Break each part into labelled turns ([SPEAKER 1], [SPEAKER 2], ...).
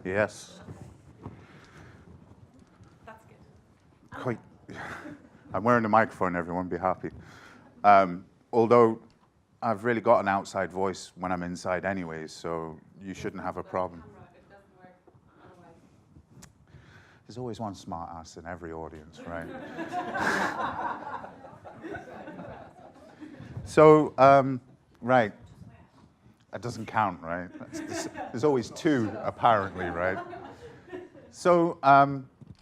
[SPEAKER 1] Yes.
[SPEAKER 2] That's good.
[SPEAKER 1] Quite. I'm wearing a microphone, everyone, be happy. Although I've really got an outside voice when I'm inside anyways, so you shouldn't have a problem.
[SPEAKER 2] It doesn't work otherwise.
[SPEAKER 1] There's always one smart ass in every audience, right? So, right. That doesn't count, right? There's always two, apparently, right? So,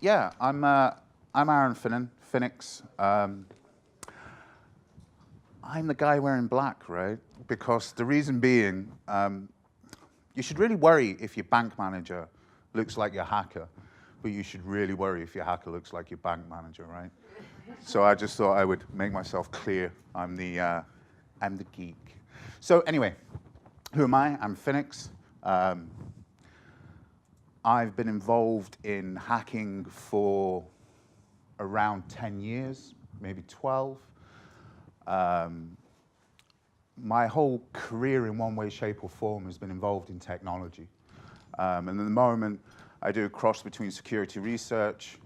[SPEAKER 1] yeah, I'm Aaron Phoenix. I'm the guy wearing black, right? Because the reason being, you should really worry if your bank manager looks like your hacker, but you should really worry if your hacker looks like your bank manager, right? So I just thought I would make myself clear. I'm the geek. So anyway, who am I? I'm Phoenix. I've been involved in hacking for around 10 years, maybe 12. My whole career in one way, shape, or form has been involved in technology. And at the moment, I do a cross between security research,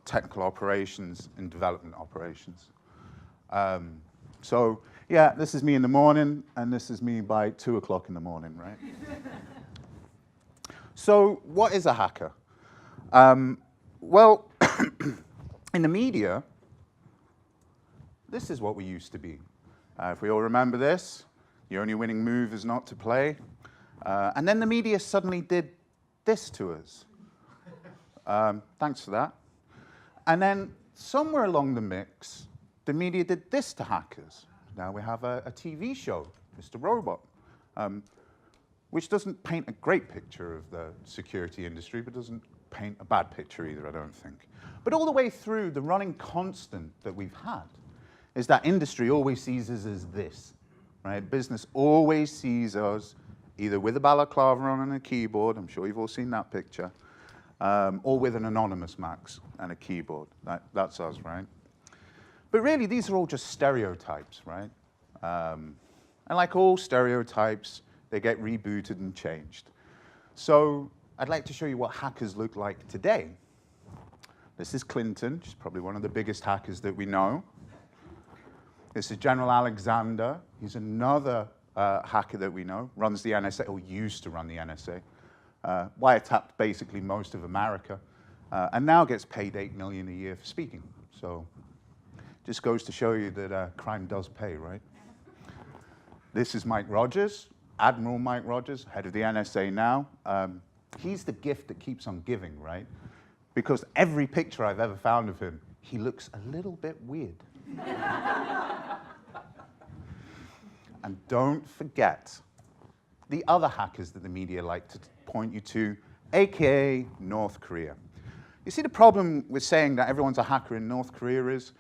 [SPEAKER 1] technical operations, and development operations. So, yeah, this is me in the morning, and this is me by 2 o'clock in the morning, right? So, what is a hacker? Well, in the media, this is what we used to be. If we all remember this, the only winning move is not to play. And then the media suddenly did this to us. Thanks for that. And then somewhere along the mix, the media did this to hackers. Now we have a TV show, Mr. Robot, which doesn't paint a great picture of the security industry, but doesn't paint a bad picture either, I don't think. But all the way through, the running constant that we've had is that industry always sees us as this, right? Business always sees us either with a balaclava on and a keyboard, I'm sure you've all seen that picture, or with an anonymous Max and a keyboard. That's us, right? But really, these are all just stereotypes, right? And like all stereotypes, they get rebooted and changed. So I'd like to show you what hackers look like today. This is Clinton. She's probably one of the biggest hackers that we know. This is General Alexander. He's another hacker that we know, runs the NSA, or used to run the NSA. Wiretapped basically most of America, and now gets paid $8 million a year for speaking. So just goes to show you that crime does pay, right? This is Mike Rogers, Admiral Mike Rogers, head of the NSA now. He's the gift that keeps on giving, right? Because every picture I've ever found of him, he looks a little bit weird. And don't forget the other hackers that the media like to point you to, AKA North Korea. You see, the problem with saying that everyone's a hacker in North Korea is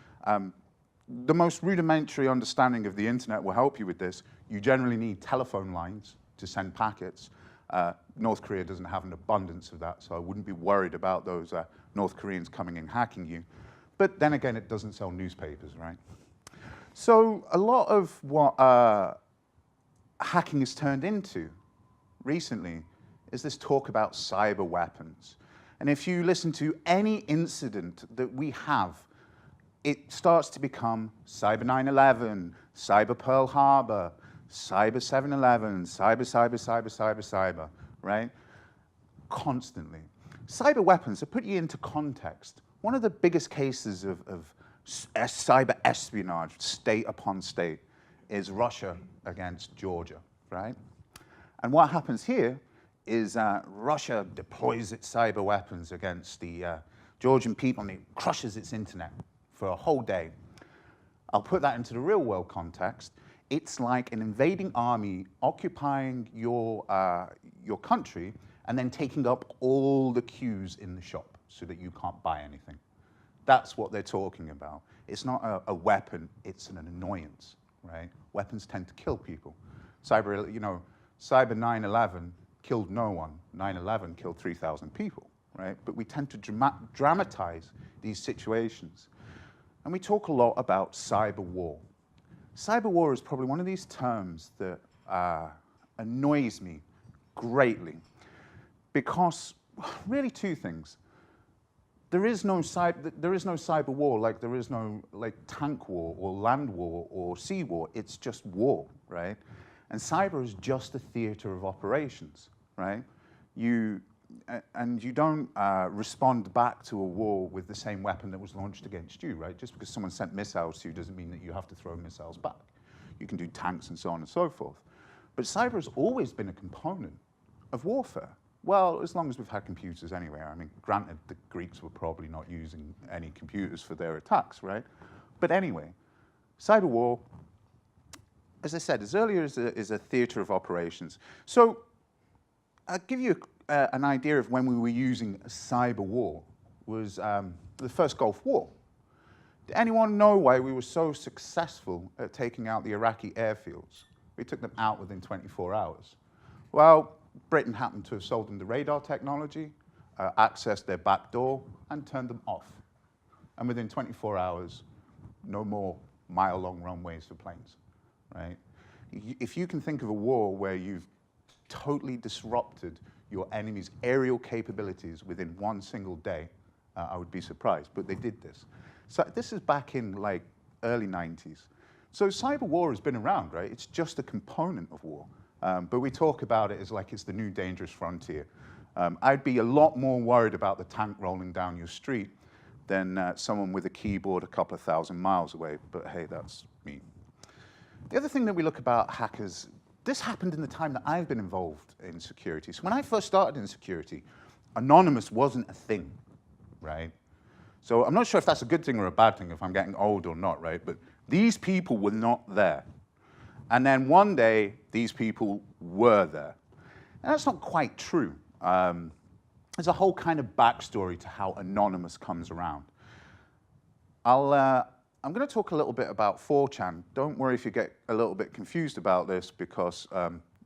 [SPEAKER 1] the most rudimentary understanding of the internet will help you with this. You generally need telephone lines to send packets. North Korea doesn't have an abundance of that, so I wouldn't be worried about those North Koreans coming and hacking you. But then again, it doesn't sell newspapers, right? So a lot of what hacking has turned into recently is this talk about cyber weapons. And if you listen to any incident that we have, it starts to become Cyber 9/11, Cyber Pearl Harbor, Cyber 7/11, cyber, right? Constantly. Cyber weapons, to put you into context, one of the biggest cases of cyber espionage, state upon state, is Russia against Georgia, right? And what happens here is Russia deploys its cyber weapons against the Georgian people, and it crushes its internet for a whole day. I'll put that into the real world context. It's like an invading army occupying your country and then taking up all the queues in the shop so that you can't buy anything. That's what they're talking about. It's not a weapon, it's an annoyance, right? Weapons tend to kill people. Cyber 9/11 killed no one. 9/11 killed 3,000 people, right? But we tend to dramatize these situations. And we talk a lot about cyber war. Cyber war is probably one of these terms that annoys me greatly. because really two things. There is no cyber war, like there is no like tank war or land war or sea war. It's just war, right? And cyber is just a theater of operations, right? You don't respond back to a war with the same weapon that was launched against you, right? Just because someone sent missiles to you doesn't mean that you have to throw missiles back. You can do tanks and so on and so forth. But cyber has always been a component of warfare. Well, as long as we've had computers anyway. I mean, granted, the Greeks were probably not using any computers for their attacks, right? But anyway, cyber war, as I said, as earlier as a theater of operations. So I'll give you an idea of when we were using a cyber war was the first Gulf War. Did anyone know why we were so successful at taking out the Iraqi airfields? We took them out within 24 hours. Well, Britain happened to have sold them the radar technology, accessed their back door, and turned them off. And within 24 hours, no more mile-long runways for planes, right? If you can think of a war where you've totally disrupted your enemy's aerial capabilities within one single day, I would be surprised, but they did this. So this is back in like early 90s. So cyber war has been around, right? It's just a component of war. But we talk about it as like it's the new dangerous frontier. I'd be a lot more worried about the tank rolling down your street than someone with a keyboard a couple of thousand miles away. But hey, that's me. The other thing that we look about hackers, this happened in the time that I've been involved in security. So when I first started in security, anonymous wasn't a thing, right? So I'm not sure if that's a good thing or a bad thing, if I'm getting old or not, right? But these people were not there. And then one day, these people were there. And that's not quite true. There's a whole kind of backstory to how anonymous comes around. I'm going to talk a little bit about 4chan. Don't worry if you get a little bit confused about this, because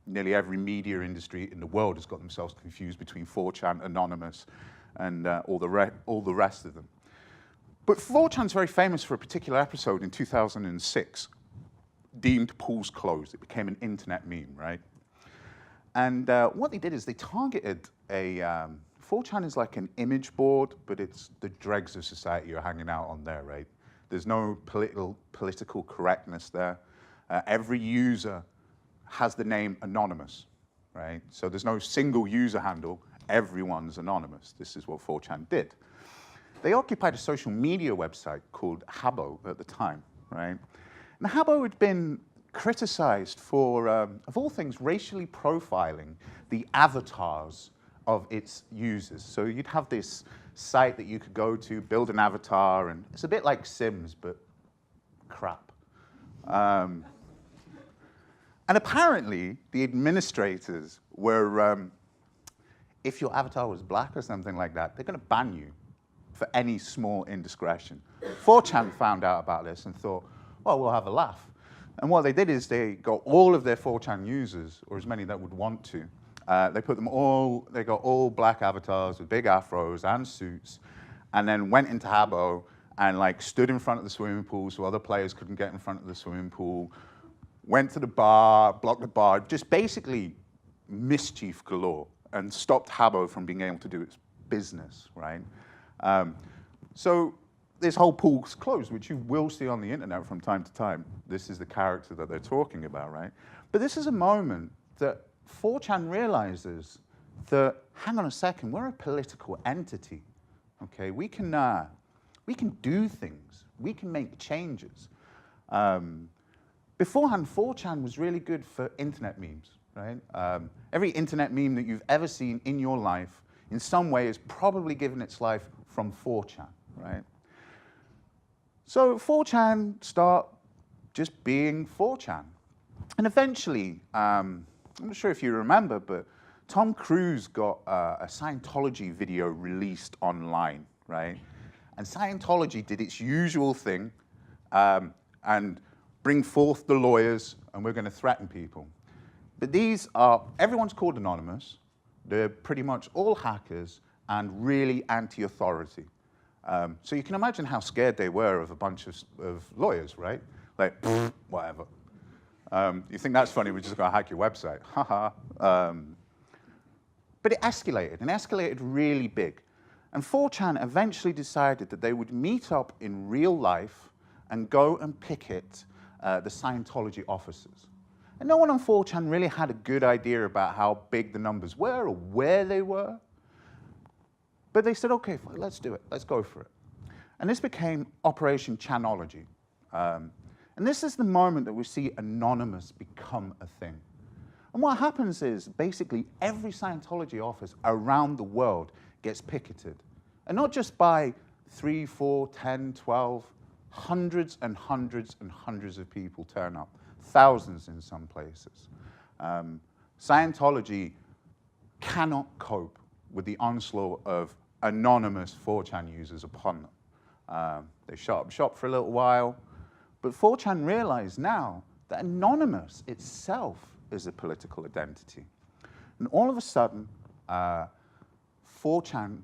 [SPEAKER 1] nearly every media industry in the world has got themselves confused between 4chan, anonymous, and all the rest of them. But 4chan's very famous for a particular episode in 2006. Deemed pools closed. It became an internet meme, right? And what they did is they targeted 4chan is like an image board, but it's the dregs of society are hanging out on there, right? There's no political correctness there. Every user has the name anonymous, right? So there's no single user handle. Everyone's anonymous. This is what 4chan did. They occupied a social media website called Habbo at the time, right? And Habbo had been criticized for, of all things, racially profiling the avatars of its users. So you'd have this site that you could go to, build an avatar, and it's a bit like Sims, but crap. And apparently, the administrators were, if your avatar was black or something like that, they're going to ban you for any small indiscretion. 4chan found out about this and thought, well, we'll have a laugh. And what they did is they got all of their 4chan users, or as many that would want to, they got all black avatars with big afros and suits, and then went into Habbo and like stood in front of the swimming pool so other players couldn't get in front of the swimming pool, went to the bar, blocked the bar, just basically mischief galore, and stopped Habbo from being able to do its business, right? So this whole pool's closed, which you will see on the internet from time to time. This is the character that they're talking about, right? But this is a moment that 4chan realizes that, hang on a second, we're a political entity, okay? We can do things. We can make changes. Beforehand, 4chan was really good for internet memes, right? Every internet meme that you've ever seen in your life, in some way, is probably given its life from 4chan, right? So 4chan start just being 4chan. And eventually, I'm not sure if you remember, but Tom Cruise got a Scientology video released online, right? And Scientology did its usual thing and bring forth the lawyers, and we're going to threaten people. But everyone's called anonymous. They're pretty much all hackers and really anti-authority. So you can imagine how scared they were of a bunch of lawyers, right? Like, whatever. You think that's funny, we're just going to hack your website. Haha. But it escalated, and escalated really big. And 4chan eventually decided that they would meet up in real life and go and picket the Scientology offices. And no one on 4chan really had a good idea about how big the numbers were or where they were. But they said, okay, fine, let's do it. Let's go for it. And this became Operation Chanology. And this is the moment that we see anonymous become a thing. And what happens is, basically, every Scientology office around the world gets picketed. And not just by 3, 4, 10, 12, hundreds and hundreds and hundreds of people turn up. Thousands in some places. Scientology cannot cope with the onslaught of anonymous 4chan users upon them. They shut up shop for a little while, but 4chan realized now that anonymous itself is a political identity. And all of a sudden, 4chan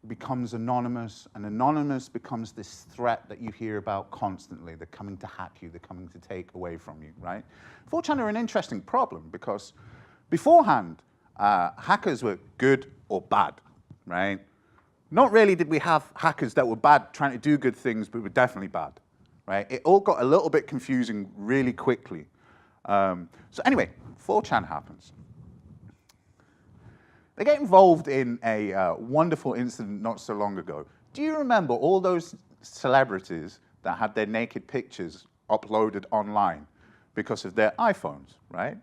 [SPEAKER 1] becomes anonymous, and anonymous becomes this threat that you hear about constantly. They're coming to hack you, they're coming to take away from you, right? 4chan are an interesting problem because beforehand, hackers were good or bad, right? Not really did we have hackers that were bad trying to do good things, but were definitely bad, right? It all got a little bit confusing really quickly. So anyway, 4chan happens. They get involved in a wonderful incident not so long ago. Do you remember all those celebrities that had their naked pictures uploaded online because of their iPhones, right?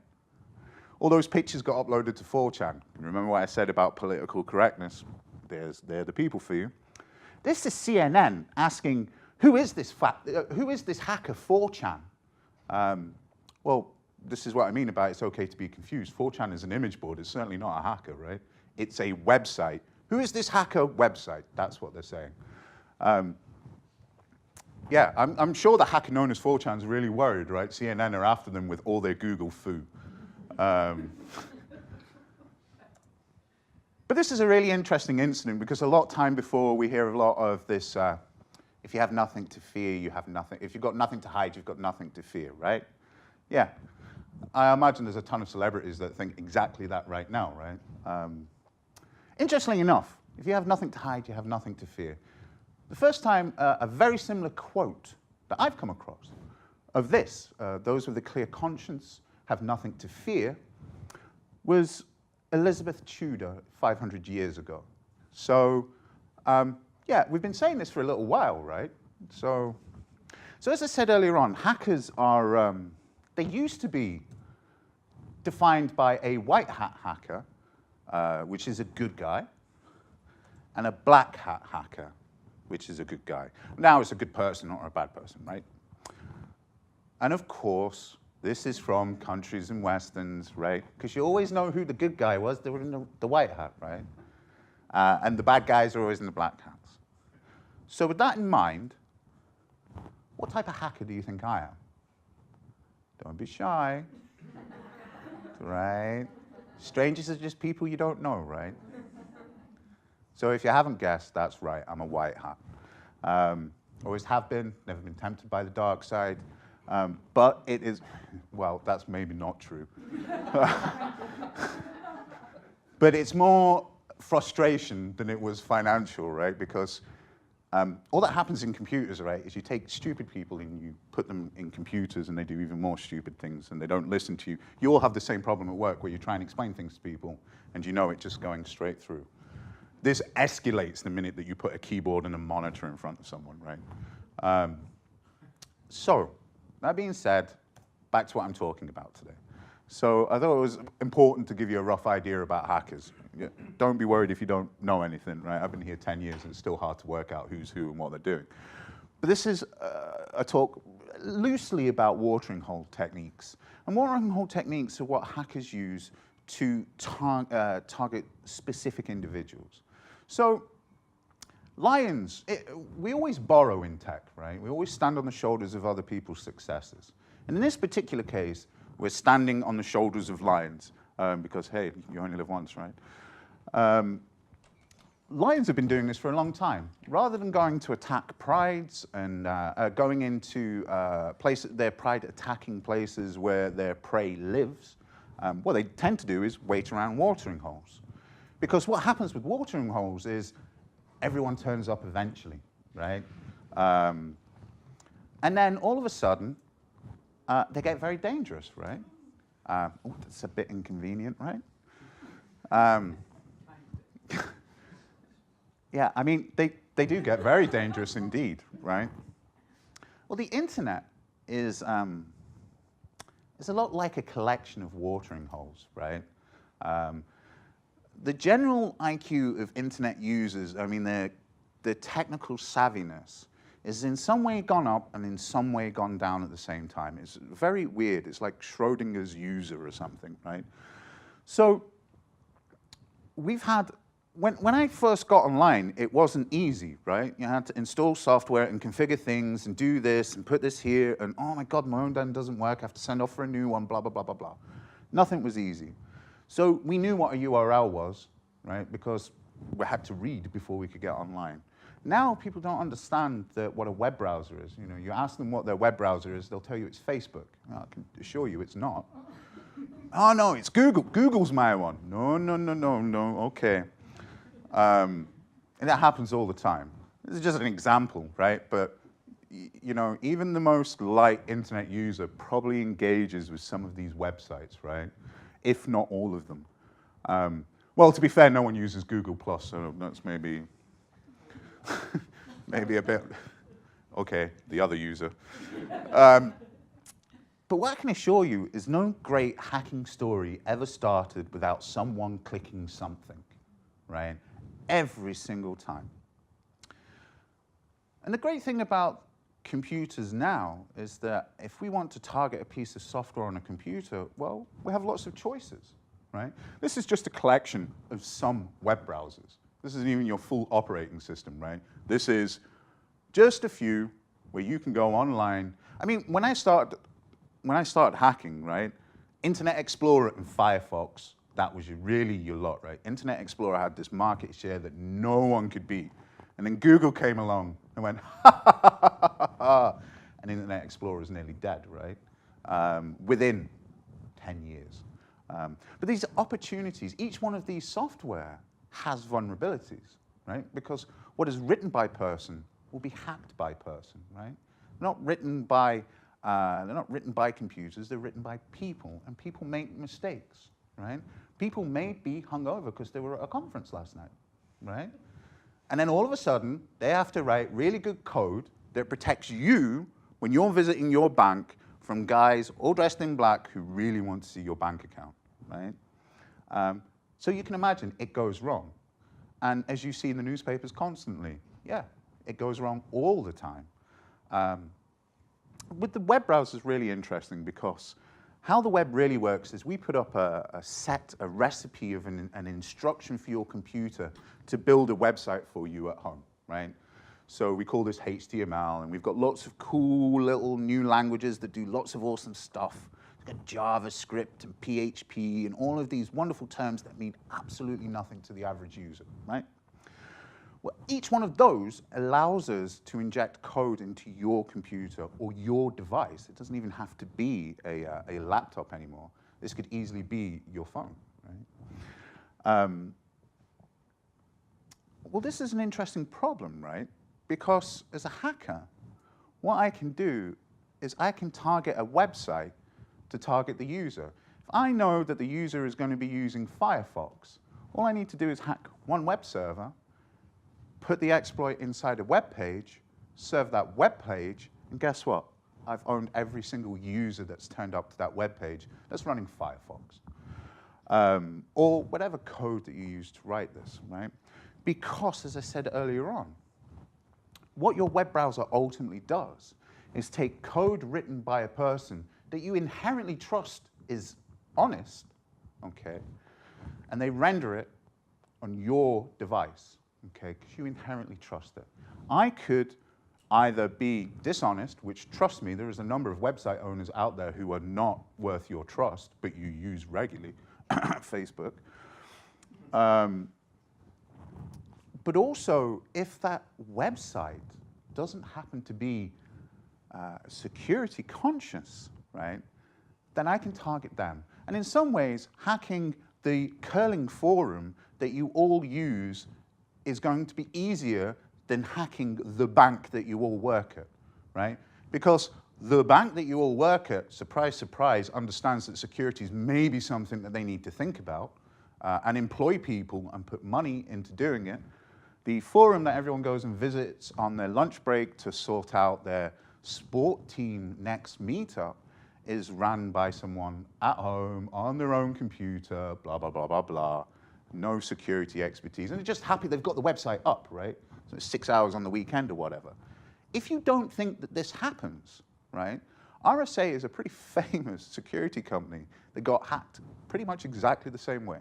[SPEAKER 1] All those pictures got uploaded to 4chan. Remember what I said about political correctness? They're the people for you. This is CNN asking, who is this hacker 4chan? Well, this is what I mean about it's okay to be confused. 4chan is an image board. It's certainly not a hacker, right? It's a website. Who is this hacker website? That's what they're saying. Yeah, I'm sure the hacker known as 4chan's really worried, right? CNN are after them with all their Google foo. But this is a really interesting incident because a lot of time before we hear a lot of this, if you have nothing to fear, you have nothing. If you've got nothing to hide, you've got nothing to fear, right? Yeah. I imagine there's a ton of celebrities that think exactly that right now, right? Interestingly enough, if you have nothing to hide, you have nothing to fear. The first time a very similar quote that I've come across of this, those with a clear conscience have nothing to fear, was Elizabeth Tudor 500 years ago. So, yeah, we've been saying this for a little while, right? So as I said earlier on, hackers are, they used to be defined by a white hat hacker, which is a good guy, and a black hat hacker, which is a good guy. Now it's a good person, not a bad person, right? And of course, this is from countries and westerns, right? Because you always know who the good guy was. They were in the white hat, right? And the bad guys are always in the black hats. So with that in mind, what type of hacker do you think I am? Don't be shy, right? Strangers are just people you don't know, right? So if you haven't guessed, that's right, I'm a white hat. Always have been, never been tempted by the dark side. But it is, well, that's maybe not true. But it's more frustration than it was financial, right? Because all that happens in computers, right, is you take stupid people and you put them in computers and they do even more stupid things and they don't listen to you. You all have the same problem at work where you try and explain things to people and you know it just going straight through. This escalates the minute that you put a keyboard and a monitor in front of someone, right? So, that being said, back to what I'm talking about today. So I thought it was important to give you a rough idea about hackers. Don't be worried if you don't know anything, right? I've been here 10 years and it's still hard to work out who's who and what they're doing. But this is a talk loosely about watering hole techniques. And watering hole techniques are what hackers use to target specific individuals. So lions, we always borrow in tech, right? We always stand on the shoulders of other people's successes. And in this particular case, we're standing on the shoulders of lions because, hey, you only live once, right? Lions have been doing this for a long time. Rather than going to attack prides and going into their pride attacking places where their prey lives, what they tend to do is wait around watering holes. Because what happens with watering holes is everyone turns up eventually, right? And then all of a sudden, they get very dangerous, right? Oh, that's a bit inconvenient, right? Yeah, I mean, they do get very dangerous indeed, right? Well, the internet is a lot like a collection of watering holes, right? The general IQ of internet users, I mean, the technical savviness is in some way gone up and in some way gone down at the same time. It's very weird. It's like Schrodinger's user or something, right? So we've had, when I first got online, it wasn't easy, right? You had to install software and configure things and do this and put this here and, oh my God, my own den doesn't work. I have to send off for a new one, blah, blah, blah, blah, blah. Nothing was easy. So we knew what a URL was, right? Because we had to read before we could get online. Now people don't understand what a web browser is. You know, you ask them what their web browser is, they'll tell you it's Facebook. I can assure you it's not. Oh no, it's Google. Google's my one. No, no, no, no, no, okay. And that happens all the time. This is just an example, right? But you know, even the most light internet user probably engages with some of these websites, right? If not all of them. Well, to be fair, no one uses Google+, so that's maybe maybe a bit, okay, the other user. But what I can assure you is no great hacking story ever started without someone clicking something, right? Every single time. And the great thing about computers now is that if we want to target a piece of software on a computer, well, we have lots of choices, right? This is just a collection of some web browsers. This isn't even your full operating system, right? This is just a few where you can go online. I mean, when I started hacking, right, Internet Explorer and Firefox, that was really your lot, right? Internet Explorer had this market share that no one could beat. And then Google came along and went, ha, ha, ha, ha, ha, ha. And Internet Explorer is nearly dead, right? Within 10 years. But these opportunities, each one of these software has vulnerabilities, right? Because what is written by person will be hacked by person, right? They're not written by computers, they're written by people, and people make mistakes, right? People may be hungover because they were at a conference last night, right? And then all of a sudden, they have to write really good code that protects you when you're visiting your bank from guys all dressed in black who really want to see your bank account, right? So you can imagine it goes wrong. And as you see in the newspapers constantly, yeah, it goes wrong all the time. With the web browser is really interesting because how the web really works is we put up a recipe of an instruction for your computer to build a website for you at home, right? So we call this HTML, and we've got lots of cool little new languages that do lots of awesome stuff. We've got JavaScript and PHP and all of these wonderful terms that mean absolutely nothing to the average user, right? Well, each one of those allows us to inject code into your computer or your device. It doesn't even have to be a laptop anymore. This could easily be your phone, right? Well, this is an interesting problem, right? Because as a hacker, what I can do is I can target a website to target the user. If I know that the user is going to be using Firefox, all I need to do is hack one web server, put the exploit inside a web page, serve that web page, and guess what? I've owned every single user that's turned up to that web page that's running Firefox. Or whatever code that you use to write this, right? Because, as I said earlier on, what your web browser ultimately does is take code written by a person that you inherently trust is honest, okay, and they render it on your device, okay, because you inherently trust it. I could either be dishonest, which, trust me, there is a number of website owners out there who are not worth your trust, but you use regularly, Facebook. But also, if that website doesn't happen to be security conscious, right, then I can target them. And in some ways, hacking the curling forum that you all use is going to be easier than hacking the bank that you all work at, right? Because the bank that you all work at, surprise, surprise, understands that security is maybe something that they need to think about and employ people and put money into doing it. The forum that everyone goes and visits on their lunch break to sort out their sport team next meetup is run by someone at home on their own computer, blah, blah, blah, blah, blah. No security expertise. And they're just happy they've got the website up, right? So it's 6 hours on the weekend or whatever. If you don't think that this happens, right? RSA is a pretty famous security company that got hacked pretty much exactly the same way.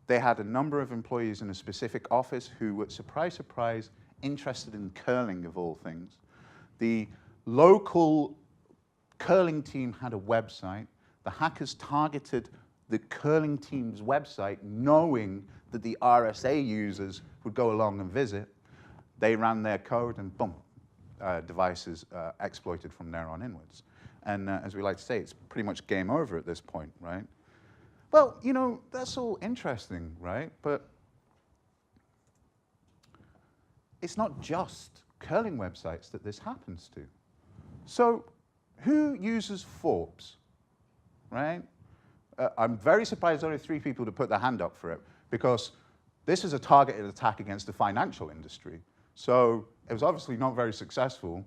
[SPEAKER 1] They had a number of employees in a specific office who were, surprise, surprise, interested in curling of all things. The local curling team had a website. The hackers targeted the curling team's website knowing that the RSA users would go along and visit. They ran their code and boom, devices exploited from there on inwards. And as we like to say, it's pretty much game over at this point, right? Well, you know, that's all interesting, right? But it's not just curling websites that this happens to. So who uses Forbes, right? I'm very surprised only 3 people to put their hand up for it, because this is a targeted attack against the financial industry. So it was obviously not very successful,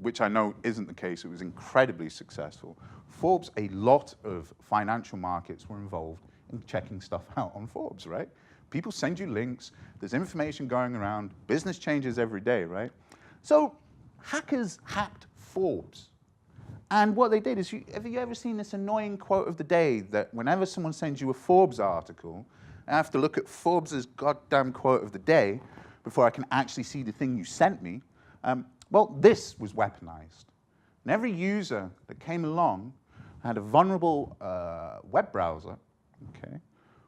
[SPEAKER 1] which I know isn't the case. It was incredibly successful. Forbes, a lot of financial markets were involved in checking stuff out on Forbes, right? People send you links, there's information going around, business changes every day, right? So hackers hacked Forbes. And what they did is, have you ever seen this annoying quote of the day that whenever someone sends you a Forbes article, I have to look at Forbes' goddamn quote of the day before I can actually see the thing you sent me? Well, this was weaponized. And every user that came along had a vulnerable web browser, okay,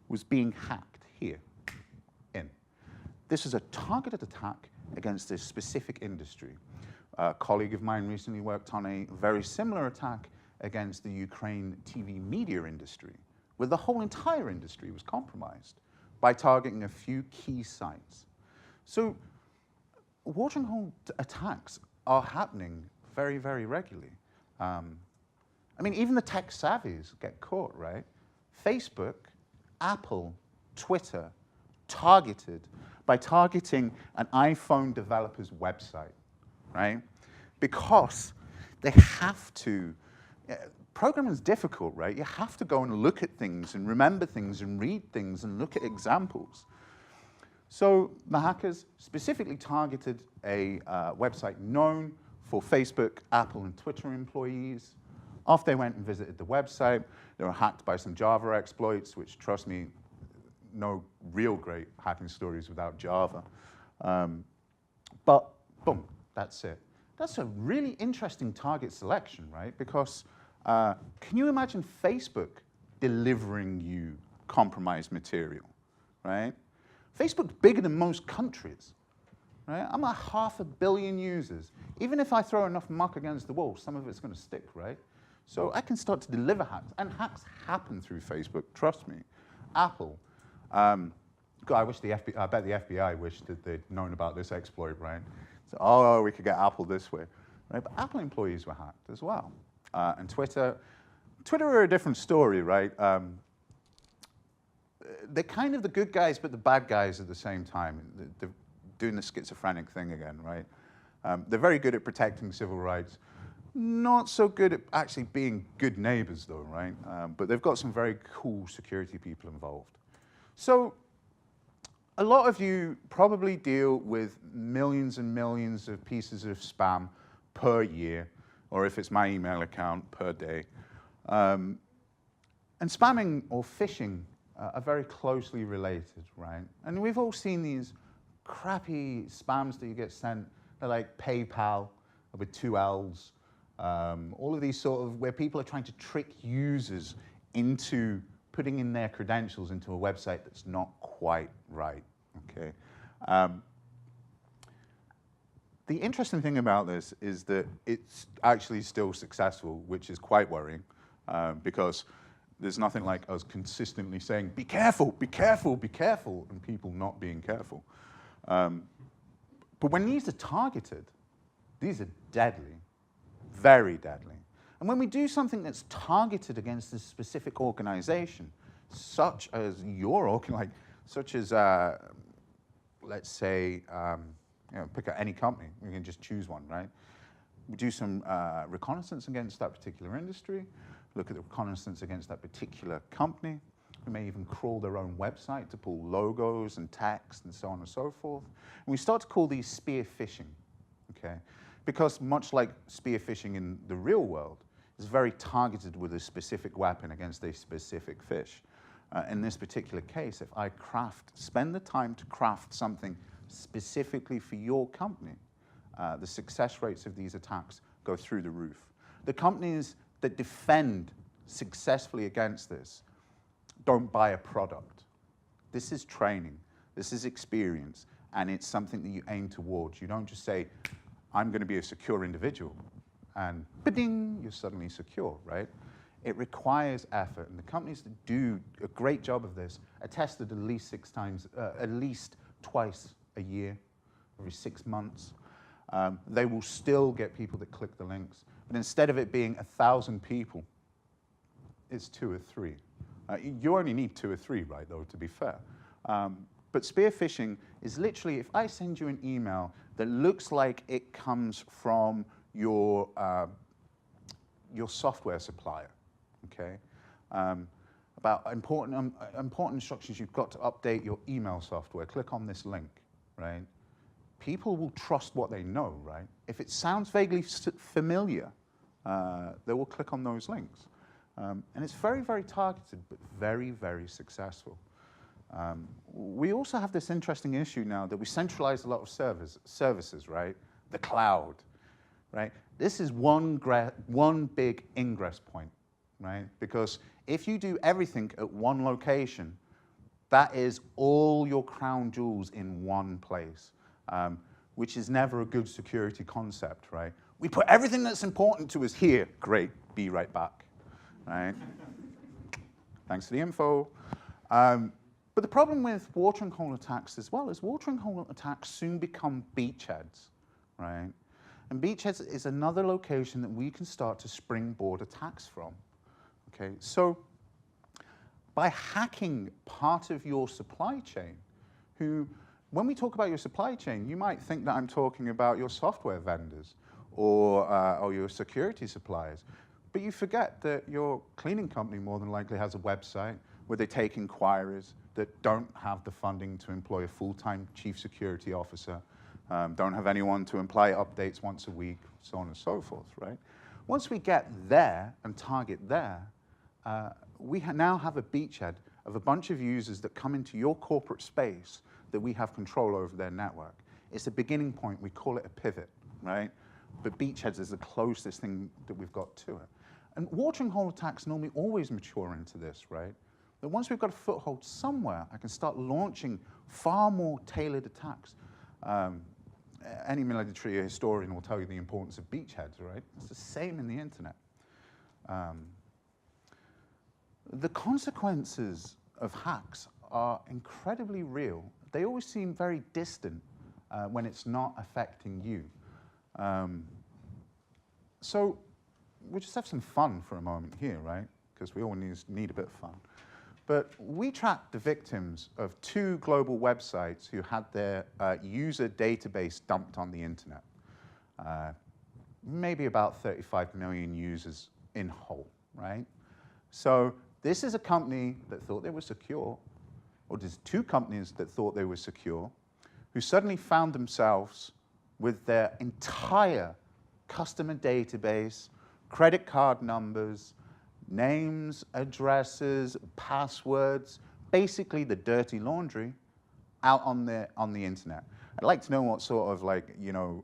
[SPEAKER 1] was being hacked here, in. This is a targeted attack against this specific industry. A colleague of mine recently worked on a very similar attack against the Ukraine TV media industry, where the whole entire industry was compromised by targeting a few key sites. So watering hole attacks are happening very, very regularly. I mean, even the tech savvies get caught, right? Facebook, Apple, Twitter, targeted by targeting an iPhone developer's website, right? Because they have to. Programming is difficult, right? You have to go and look at things and remember things and read things and look at examples. So the hackers specifically targeted a website known for Facebook, Apple, and Twitter employees. After they went and visited the website, they were hacked by some Java exploits, which, trust me, no real great hacking stories without Java. But boom, that's it. That's a really interesting target selection, right? Because can you imagine Facebook delivering you compromised material, right? Facebook's bigger than most countries, right? I'm at 500 million users. Even if I throw enough muck against the wall, some of it's going to stick, right? So I can start to deliver hacks, and hacks happen through Facebook, trust me. Apple, God, I bet the FBI wished that they'd known about this exploit, right? So, oh, we could get Apple this way, right? But Apple employees were hacked as well. And Twitter are a different story, right? They're kind of the good guys, but the bad guys at the same time. They're doing the schizophrenic thing again, right? They're very good at protecting civil rights. Not so good at actually being good neighbors, though, right? But they've got some very cool security people involved. So a lot of you probably deal with millions and millions of pieces of spam per year, or if it's my email account, per day. And spamming or phishing are very closely related, right? And we've all seen these crappy spams that you get sent. They're like PayPal with 2 L's. All of these sort of, where people are trying to trick users into putting in their credentials into a website that's not quite right, okay? The interesting thing about this is that it's actually still successful, which is quite worrying, because there's nothing like us consistently saying, be careful, be careful, be careful, and people not being careful. But when these are targeted, these are deadly, very deadly. And when we do something that's targeted against a specific organization, such as let's say, pick out any company, we can just choose one, right? We do some reconnaissance against that particular industry, look at the reconnaissance against that particular company. We may even crawl their own website to pull logos and text and so on and so forth. And we start to call these spearfishing, okay? Because much like spearfishing in the real world, it's very targeted with a specific weapon against a specific fish. In this particular case, if I spend the time to craft something specifically for your company, the success rates of these attacks go through the roof. The companies that defend successfully against this don't buy a product. This is training, this is experience, and it's something that you aim towards. You don't just say, I'm going to be a secure individual, and ba-ding, you're suddenly secure, right? It requires effort, and the companies that do a great job of this are tested at least twice a year, every 6 months. They will still get people that click the links, but instead of it being 1,000 people, it's 2 or 3. You only need 2 or 3, right, though, to be fair. But spearfishing is literally, if I send you an email that looks like it comes from your software supplier, okay, about important instructions, you've got to update your email software, click on this link, right? People will trust what they know, right? If it sounds vaguely familiar, they will click on those links. And it's very, very targeted, but very, very successful. We also have this interesting issue now that we centralize a lot of services, right? The cloud, right? This is one big ingress point, right? Because if you do everything at one location, that is all your crown jewels in one place, which is never a good security concept, right? We put everything that's important to us here. Great, be right back, right? Thanks for the info. But the problem with watering hole attacks as well is watering hole attacks soon become beachheads, right? And beachheads is another location that we can start to springboard attacks from, okay? So by hacking part of your supply chain, when we talk about your supply chain, you might think that I'm talking about your software vendors or your security suppliers, but you forget that your cleaning company more than likely has a website where they take inquiries that don't have the funding to employ a full-time chief security officer, don't have anyone to apply updates once a week, so on and so forth, right? Once we get there and target there, we now have a beachhead of a bunch of users that come into your corporate space that we have control over their network. It's a beginning point, we call it a pivot, right? But beachheads is the closest thing that we've got to it. And watering hole attacks normally always mature into this, right? That once we've got a foothold somewhere, I can start launching far more tailored attacks. Any military historian will tell you the importance of beachheads, right? It's the same in the internet. The consequences of hacks are incredibly real. They always seem very distant when it's not affecting you. So we'll just have some fun for a moment here, right? Because we all need a bit of fun. But we tracked the victims of 2 global websites who had their user database dumped on the internet. Maybe about 35 million users in whole, right? So this is a company that thought they were secure, or there's 2 companies that thought they were secure, who suddenly found themselves with their entire customer database, credit card numbers, names, addresses, passwords, basically the dirty laundry out on the internet. I'd like to know what sort of in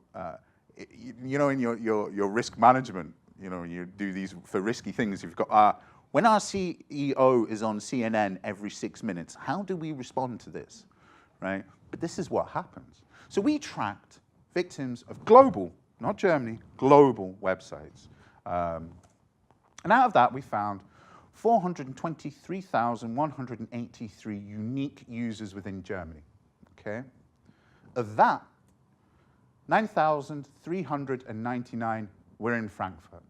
[SPEAKER 1] your risk management, you do these for risky things. You've got when our CEO is on CNN every 6 minutes, how do we respond to this, right? But this is what happens. So we tracked victims of global, not Germany, global websites. And out of that, we found 423,183 unique users within Germany, okay? Of that, 9,399 were in Frankfurt.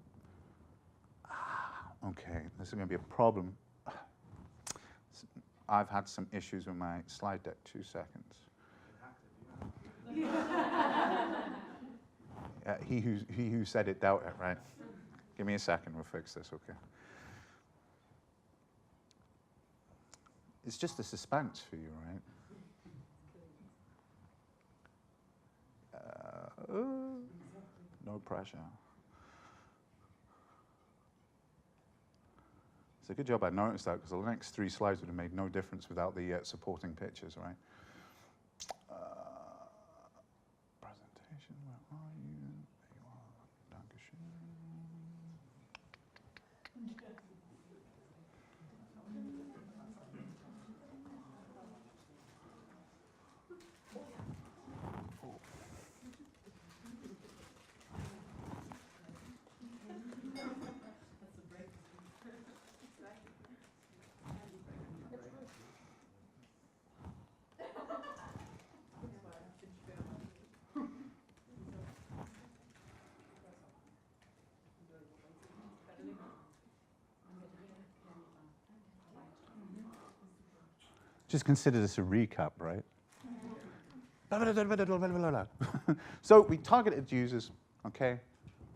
[SPEAKER 1] Okay, this is going to be a problem. I've had some issues with my slide deck. 2 seconds. He who said it doubt it, right? Give me a second, we'll fix this, okay? It's just a suspense for you, right? No pressure. It's a good job I noticed that, because the next 3 slides would have made no difference without the supporting pictures, right? Presentation, where are you? There you are. Dankeschön. Just consider this a recap, right? So we targeted users, okay?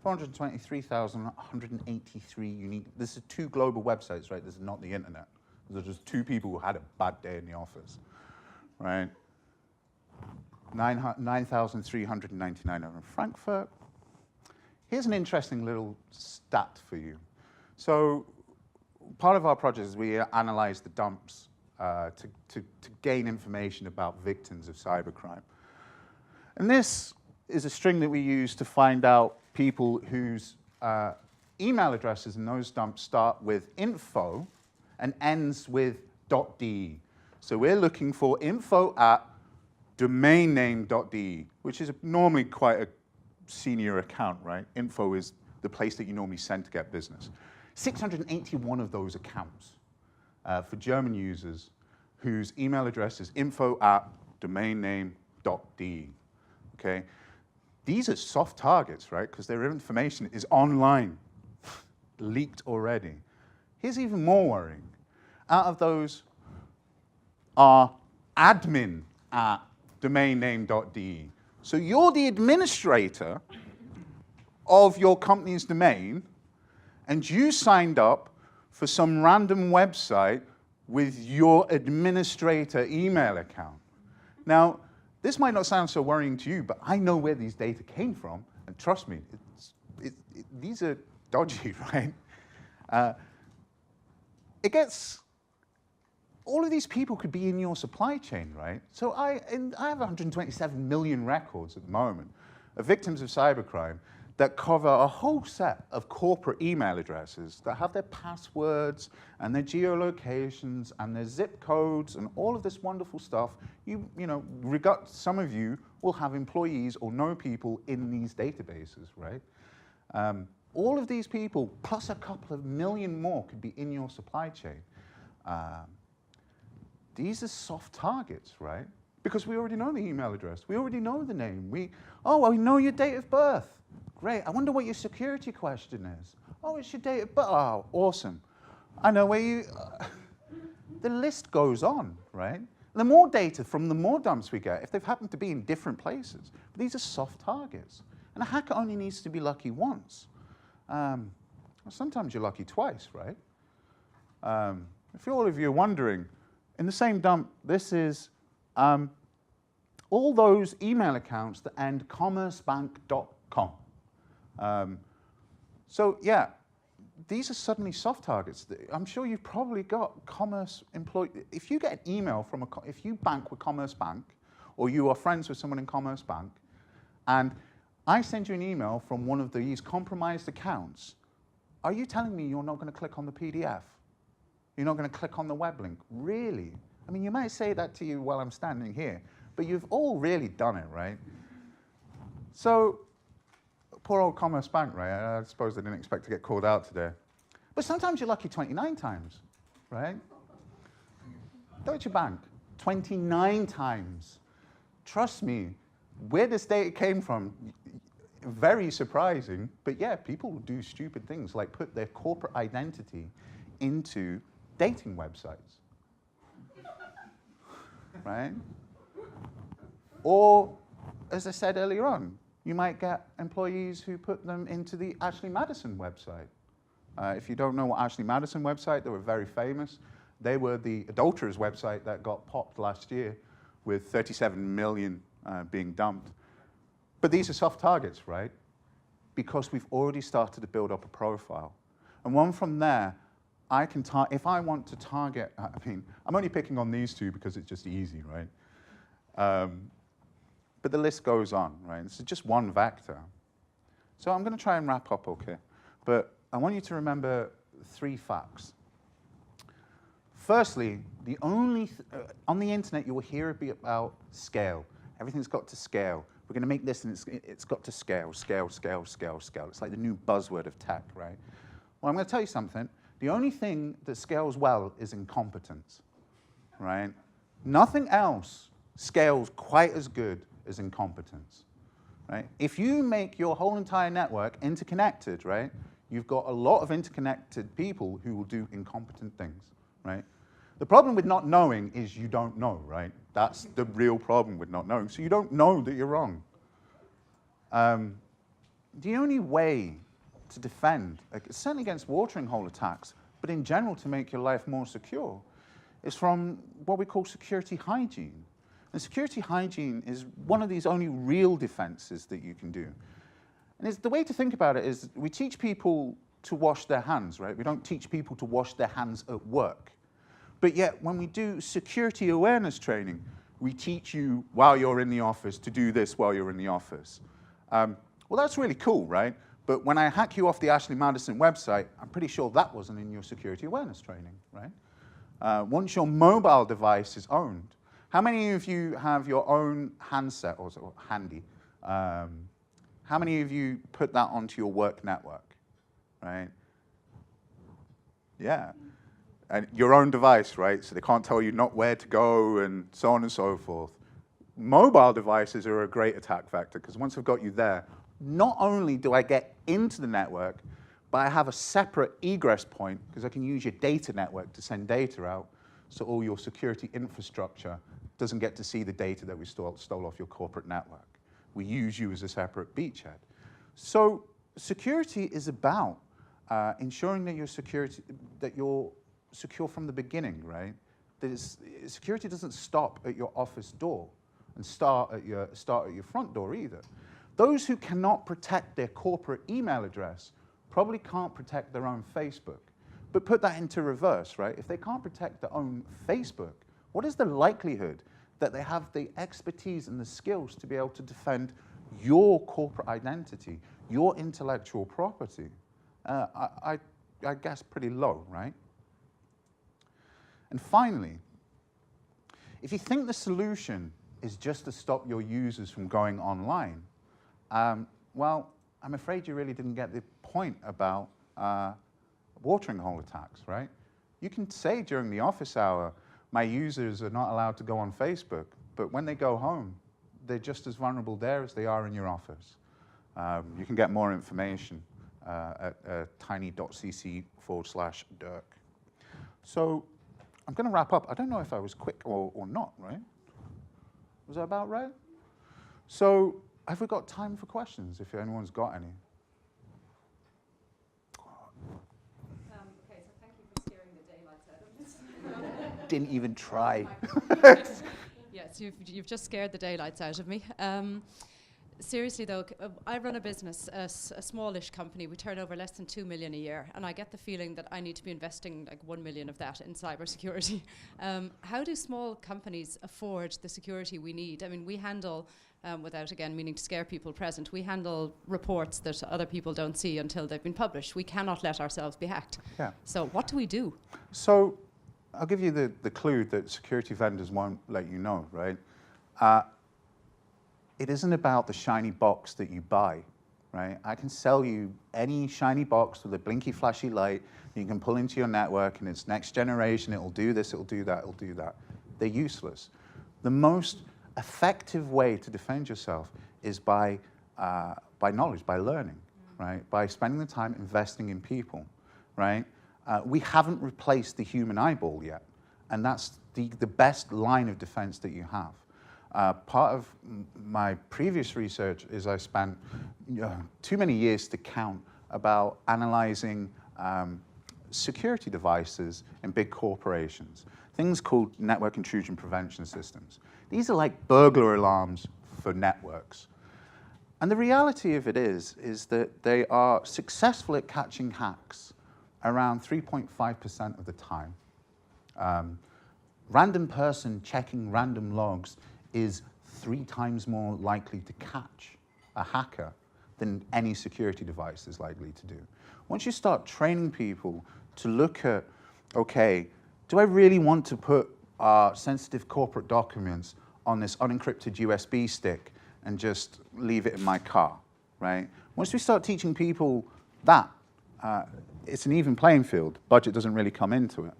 [SPEAKER 1] 423,183 unique. This is 2 global websites, right? This is not the internet. These are just 2 people who had a bad day in the office, right? 9,399 are in Frankfurt. Here's an interesting little stat for you. So part of our project is we analyze the dumps to gain information about victims of cybercrime. And this is a string that we use to find out people whose email addresses in those dumps start with info and ends with .de. So we're looking for info@domainname.de, which is normally quite a senior account, right? Info is the place that you normally send to get business. 681 of those accounts for German users whose email address is info@domainname.de, okay? These are soft targets, right? Because their information is online, leaked already. Here's even more worrying. Out of those are admin@domainname.de. So you're the administrator of your company's domain, and you signed up for some random website with your administrator email account. Now, this might not sound so worrying to you, but I know where these data came from, and trust me, these are dodgy, right? All of these people could be in your supply chain, right? So I have 127 million records at the moment of victims of cybercrime that cover a whole set of corporate email addresses that have their passwords and their geolocations and their zip codes and all of this wonderful stuff. You know, some of you will have employees or know people in these databases, right? All of these people, plus a couple of million more, could be in your supply chain. These are soft targets, right? Because we already know the email address. We already know the name. We know your date of birth. Great. I wonder what your security question is. Oh, it's your date of birth. Oh, awesome. I know where you... the list goes on, right? The more data from the more dumps we get, if they've happened to be in different places. But these are soft targets. And a hacker only needs to be lucky once. Sometimes you're lucky twice, right? If all of you are wondering, in the same dump, this is all those email accounts that end commercebank.com. So yeah, these are suddenly soft targets. I'm sure you've probably got commerce employee. If you get an email from if you bank with Commerce Bank, or you are friends with someone in Commerce Bank, and I send you an email from one of these compromised accounts, are you telling me you're not going to click on the PDF? You're not going to click on the web link? Really? I mean, you might say that to you while I'm standing here, but you've all really done it, right? So, poor old Commerce Bank, right? I suppose they didn't expect to get called out today. But sometimes you're lucky 29 times, right? Deutsche Bank, 29 times. Trust me, where this data came from, very surprising, but yeah, people do stupid things like put their corporate identity into dating websites, right? Or, as I said earlier on, you might get employees who put them into the Ashley Madison website. If you don't know what Ashley Madison website, they were very famous. They were the adulterers website that got popped last year with 37 million being dumped. But these are soft targets, right? Because we've already started to build up a profile. And one from there, I can if I want to target, I mean, I'm only picking on these two because it's just easy, right? But the list goes on, right? This is just one vector. So I'm going to try and wrap up, okay? But I want you to remember 3 facts. Firstly, the only on the internet you will hear about scale. Everything's got to scale. We're going to make this, and it's got to scale, scale, scale, scale, scale. It's like the new buzzword of tech, right? Well, I'm going to tell you something. The only thing that scales well is incompetence, right? Nothing else scales quite as good as incompetence, right? If you make your whole entire network interconnected, right, you've got a lot of interconnected people who will do incompetent things, right? The problem with not knowing is you don't know, right? That's the real problem with not knowing. So you don't know that you're wrong. The only way to defend, certainly against watering hole attacks, but in general to make your life more secure, is from what we call security hygiene. And security hygiene is one of these only real defenses that you can do. And the way to think about it is we teach people to wash their hands, right? We don't teach people to wash their hands at work. But yet, when we do security awareness training, we teach you while you're in the office to do this while you're in the office. Well, that's really cool, right? But when I hack you off the Ashley Madison website, I'm pretty sure that wasn't in your security awareness training, right? Once your mobile device is owned, how many of you have your own handset or handy? How many of you put that onto your work network, right? Yeah. And your own device, right? So they can't tell you not where to go and so on and so forth. Mobile devices are a great attack vector because once I've got you there, not only do I get into the network, but I have a separate egress point because I can use your data network to send data out so all your security infrastructure doesn't get to see the data that we stole off your corporate network. We use you as a separate beachhead. So security is about ensuring that you're secure from the beginning, right? Security doesn't stop at your office door and start at your front door either. Those who cannot protect their corporate email address probably can't protect their own Facebook. But put that into reverse, right? If they can't protect their own Facebook, what is the likelihood that they have the expertise and the skills to be able to defend your corporate identity, your intellectual property? I guess pretty low, right? And finally, if you think the solution is just to stop your users from going online, well, I'm afraid you really didn't get the point about watering hole attacks, right? You can say during the office hour, my users are not allowed to go on Facebook, but when they go home, they're just as vulnerable there as they are in your office. You can get more information at tiny.cc/DIRK. So I'm going to wrap up. I don't know if I was quick or not, right? Was that about right? So have we got time for questions, if anyone's got any?
[SPEAKER 2] Okay, so thank you for scaring the daylights out of us.
[SPEAKER 1] Didn't even try.
[SPEAKER 2] Yes, you've just scared the daylights out of me. Seriously though, I run a business, a smallish company. We turn over less than 2 million a year, and I get the feeling that I need to be investing like 1 million of that in cybersecurity. How do small companies afford the security we need? I mean, we handle, without again meaning to scare people present, we handle reports that other people don't see until they've been published. We cannot let ourselves be hacked.
[SPEAKER 1] Yeah.
[SPEAKER 2] So what do we do?
[SPEAKER 1] So I'll give you the clue that security vendors won't let you know, right? It isn't about the shiny box that you buy, right? I can sell you any shiny box with a blinky, flashy light you can pull into your network, and it's next generation, it'll do this, it'll do that, it'll do that. They're useless. The most effective way to defend yourself is by knowledge, by learning, right? By spending the time investing in people, right? We haven't replaced the human eyeball yet, and that's the best line of defense that you have. Part of my previous research is I spent too many years to count about analyzing security devices in big corporations, things called network intrusion prevention systems. These are like burglar alarms for networks. And the reality of it is that they are successful at catching hacks around 3.5% of the time. Random person checking random logs is 3 times more likely to catch a hacker than any security device is likely to do. Once you start training people to look at, okay, do I really want to put sensitive corporate documents on this unencrypted USB stick and just leave it in my car, right? Once we start teaching people that, it's an even playing field. Budget doesn't really come into it.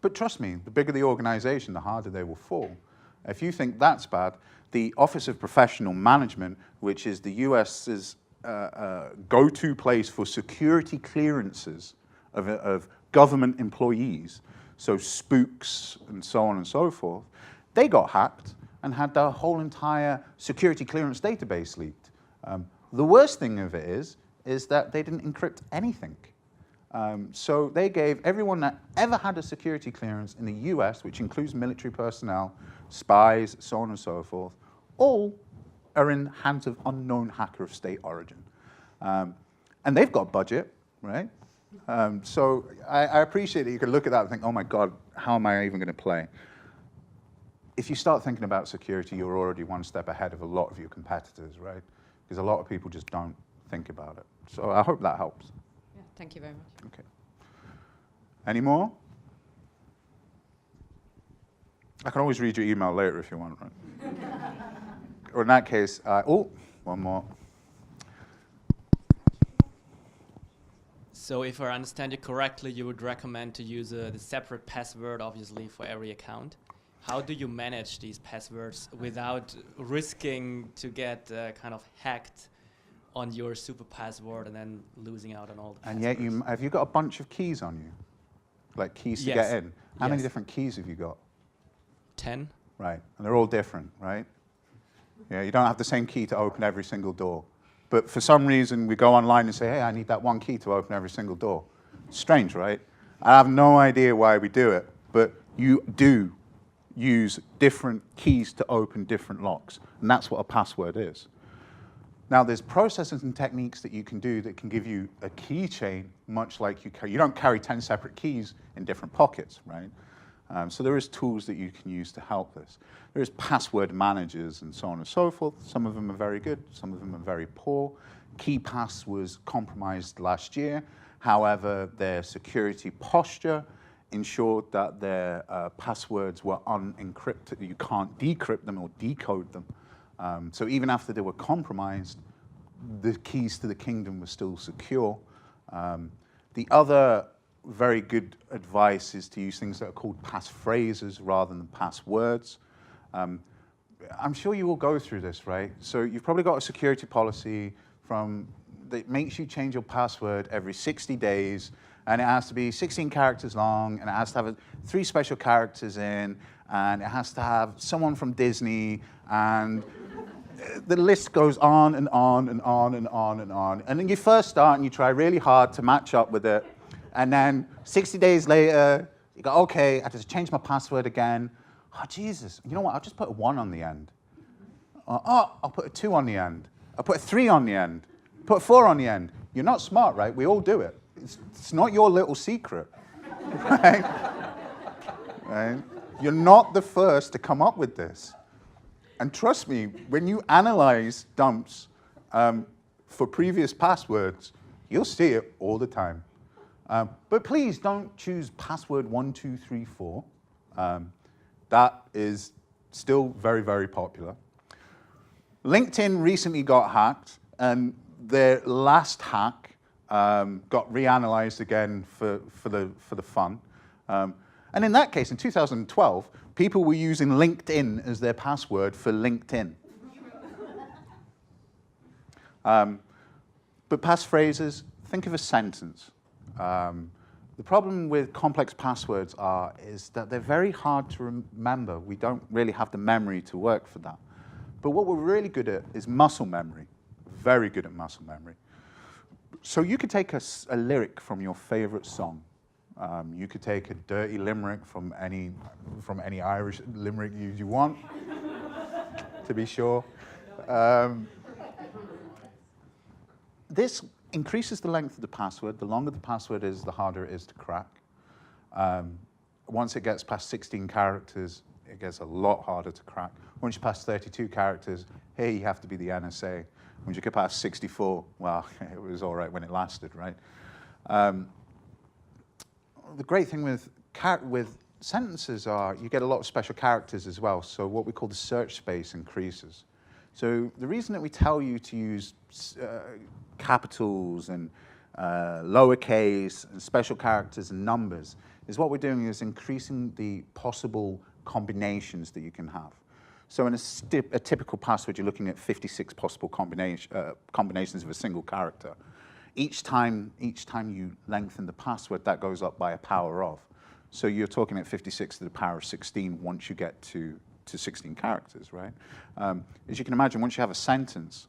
[SPEAKER 1] But trust me, the bigger the organization, the harder they will fall. If you think that's bad, the Office of Professional Management, which is the US's go-to place for security clearances of government employees, so spooks and so on and so forth, they got hacked and had their whole entire security clearance database leaked. The worst thing of it is that they didn't encrypt anything. So they gave everyone that ever had a security clearance in the US, which includes military personnel, spies, so on and so forth, all are in hands of unknown hacker of state origin. And they've got budget, right? So I appreciate that you can look at that and think, oh my God, how am I even going to play? If you start thinking about security, you're already one step ahead of a lot of your competitors, right? Because a lot of people just don't think about it. So I hope that helps.
[SPEAKER 2] Yeah, thank you very much.
[SPEAKER 1] Okay. Any more? I can always read your email later if you want, right? Or in that case, one more.
[SPEAKER 3] So if I understand you correctly, you would recommend to use the separate password, obviously, for every account. How do you manage these passwords without risking to get kind of hacked on your super password and then losing out on all the passwords?
[SPEAKER 1] And yet, have you got a bunch of keys on you? Like keys to get in? How many different keys have you got?
[SPEAKER 3] 10.
[SPEAKER 1] Right, and they're all different, right? Yeah, you don't have the same key to open every single door. But for some reason, we go online and say, hey, I need that one key to open every single door. Strange, right? I have no idea why we do it, but you do use different keys to open different locks, and that's what a password is. Now, there's processes and techniques that you can do that can give you a keychain, much like you don't carry 10 separate keys in different pockets, right? So there is tools that you can use to help this. There is password managers and so on and so forth. Some of them are very good, some of them are very poor. KeePass was compromised last year. However, their security posture ensured that their passwords were unencrypted. You can't decrypt them or decode them. So even after they were compromised, the keys to the kingdom were still secure. The other very good advice is to use things that are called passphrases rather than passwords. I'm sure you will go through this, right? So you've probably got a security policy that makes you change your password every 60 days, and it has to be 16 characters long, and it has to have 3 special characters in, and it has to have someone from Disney, and the list goes on and on and on and on and on. And then you first start and you try really hard to match up with it, and then 60 days later, you go, okay, I have to change my password again. Oh, Jesus, you know what, I'll just put a 1 on the end. I'll put a 2 on the end. I'll put a 3 on the end. Put a 4 on the end. You're not smart, right? We all do it. It's not your little secret, right? Right? You're not the first to come up with this. And trust me, when you analyze dumps for previous passwords, you'll see it all the time. But please don't choose password 1, 2, 3, 4. That is still very, very popular. LinkedIn recently got hacked, and their last hack got reanalyzed again for the fun. And in that case, in 2012, people were using LinkedIn as their password for LinkedIn. But passphrases, think of a sentence. The problem with complex passwords is that they're very hard to remember. We don't really have the memory to work for that. But what we're really good at is muscle memory. Very good at muscle memory. So you could take a lyric from your favorite song. You could take a dirty limerick from any Irish limerick you want, to be sure. This increases the length of the password. The longer the password is, the harder it is to crack. Once it gets past 16 characters, it gets a lot harder to crack. Once you pass 32 characters, hey, you have to be the NSA. Once you get past 64, well, it was all right when it lasted, right? The great thing with sentences are you get a lot of special characters as well, so what we call the search space increases. So the reason that we tell you to use capitals and lowercase and special characters and numbers is what we're doing is increasing the possible combinations that you can have. So in a typical password, you're looking at 56 possible combinations of a single character. Each time you lengthen the password, that goes up by a power of. So you're talking at 56 to the power of 16 once you get to 16 characters, right? As you can imagine, once you have a sentence,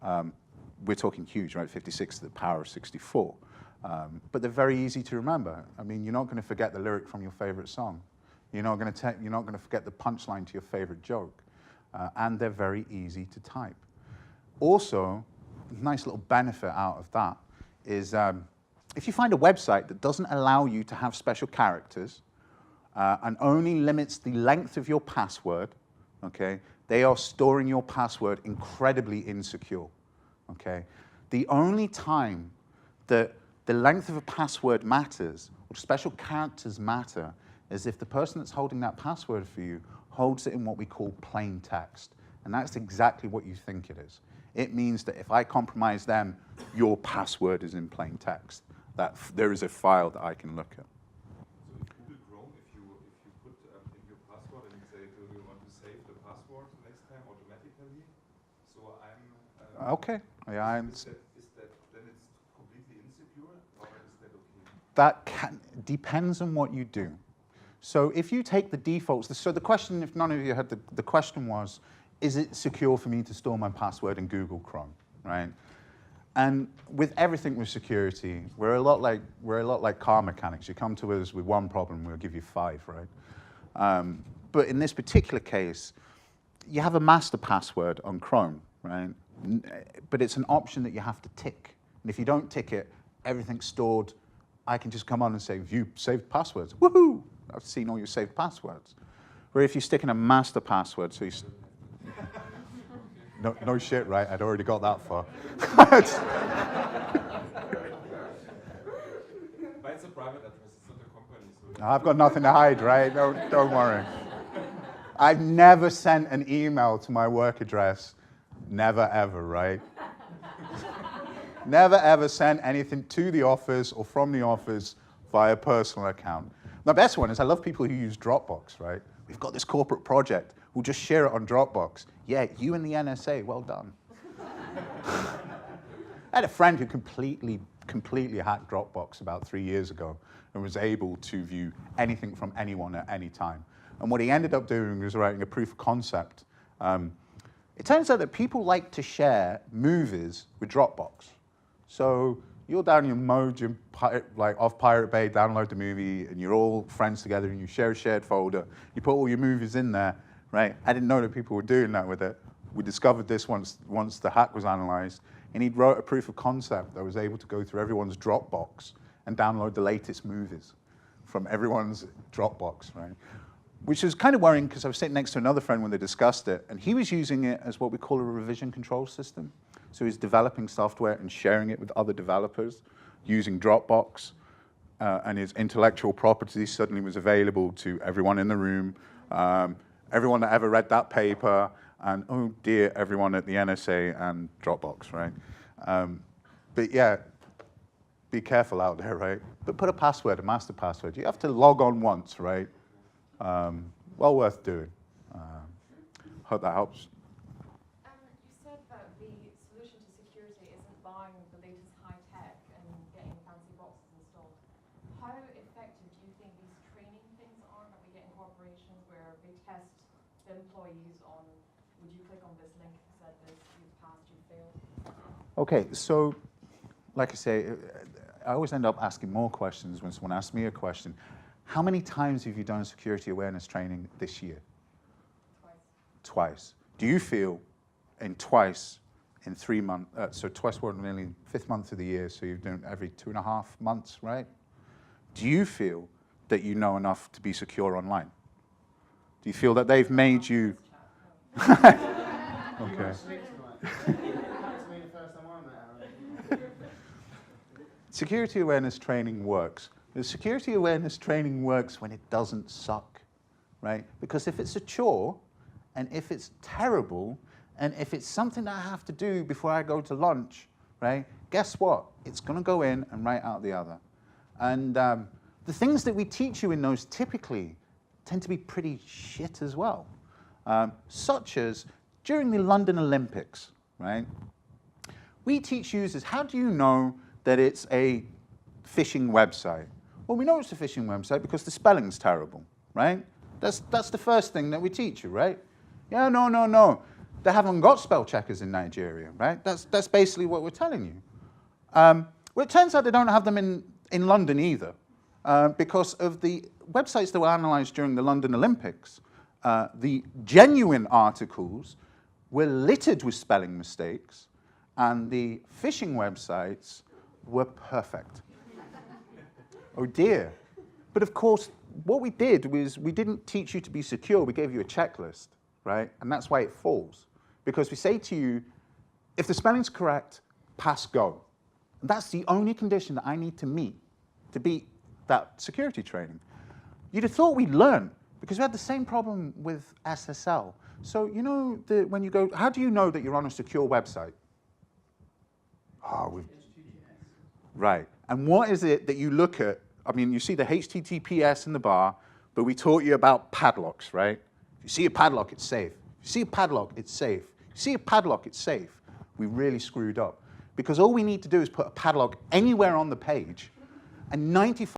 [SPEAKER 1] we're talking huge, right? 56 to the power of 64. But they're very easy to remember. I mean, you're not going to forget the lyric from your favorite song. You're not going to forget the punchline to your favorite joke. And they're very easy to type. Also, a nice little benefit out of that is if you find a website that doesn't allow you to have special characters and only limits the length of your password, okay, they are storing your password incredibly insecure, okay? The only time that the length of a password matters, or special characters matter, is if the person that's holding that password for you holds it in what we call plain text. And that's exactly what you think it is. It means that if I compromise them, your password is in plain text, that there is a file that I can look at.
[SPEAKER 4] So in Google Chrome, if you put in your password and say, do you want to save the password next time automatically? So I'm...
[SPEAKER 1] Okay. Yeah,
[SPEAKER 4] is that then it's completely insecure, or is that okay?
[SPEAKER 1] That depends on what you do. So if you take the defaults, so the question, if none of you had the question was, is it secure for me to store my password in Google Chrome, right? And with everything with security, we're a lot like car mechanics. You come to us with one problem, we'll give you 5, right? But in this particular case, you have a master password on Chrome, right? But it's an option that you have to tick. And if you don't tick it, everything's stored. I can just come on and say, view saved passwords. Woohoo! I've seen all your saved passwords. Where if you stick in a master password, so you... No shit, right? I'd already got that far.
[SPEAKER 4] But it's a private address, it's not a company. So
[SPEAKER 1] I've got nothing to hide, right? Don't worry. I've never sent an email to my work address. Never, ever, right? Never, ever sent anything to the office or from the office via personal account. The best one is I love people who use Dropbox, right? We've got this corporate project. We'll just share it on Dropbox. Yeah, you and the NSA, well done. I had a friend who completely hacked Dropbox about 3 years ago and was able to view anything from anyone at any time. And what he ended up doing was writing a proof of concept. It turns out that people like to share movies with Dropbox. So you're down in your mode, you're like off Pirate Bay, download the movie, and you're all friends together, and you share a shared folder. You put all your movies in there, right? I didn't know that people were doing that with it. We discovered this once the hack was analyzed, and he wrote a proof of concept that was able to go through everyone's Dropbox and download the latest movies from everyone's Dropbox, right? Which was kind of worrying because I was sitting next to another friend when they discussed it, and he was using it as what we call a revision control system. So he's developing software and sharing it with other developers using Dropbox, and his intellectual property suddenly was available to everyone in the room, everyone that ever read that paper, And oh dear, everyone at the NSA and Dropbox, right? But yeah, be careful out there, right? But put a password, a master password. You have to log on once, right? Well worth doing. Hope that helps.
[SPEAKER 5] You said that the solution to security isn't buying the latest high tech and getting fancy boxes installed. How effective do you think these training things are that we get in corporations where they test the employees on, would you click on this link if you said this, you've passed, you failed?
[SPEAKER 1] Okay, so like I say, I always end up asking more questions when someone asks me a question. How many times have you done security awareness training this year? Twice. Do you feel in 3 months, so twice more than nearly 5th month of the year, so you've done every 2.5 months, right? Do you feel that you know enough to be secure online? Do you feel that they've made you... Okay. Security awareness training works. The security awareness training works when it doesn't suck, right? Because if it's a chore, and if it's terrible, and if it's something that I have to do before I go to lunch, right? Guess what? It's going to go in and right out the other. And the things that we teach you in those typically tend to be pretty shit as well. Such as during the London Olympics, right? We teach users, how do you know that it's a phishing website? Well, we know it's a phishing website because the spelling's terrible, right? That's the first thing that we teach you, right? Yeah, no. They haven't got spell checkers in Nigeria, right? That's basically what we're telling you. Well, it turns out they don't have them in London either, because of the websites that were analyzed during the London Olympics. The genuine articles were littered with spelling mistakes, and the phishing websites were perfect. Oh dear. But of course, what we did was we didn't teach you to be secure, we gave you a checklist, right? And that's why it falls. Because we say to you, if the spelling's correct, pass go. And that's the only condition that I need to meet to beat that security training. You'd have thought we'd learn, because we had the same problem with SSL. So you know, when you go, how do you know that you're on a secure website? Right. And what is it that you look at? I mean, you see the HTTPS in the bar, but we taught you about padlocks, right? If you see a padlock, it's safe. If you see a padlock, it's safe. If you see a padlock, it's safe. We really screwed up. Because all we need to do is put a padlock anywhere on the page, and 95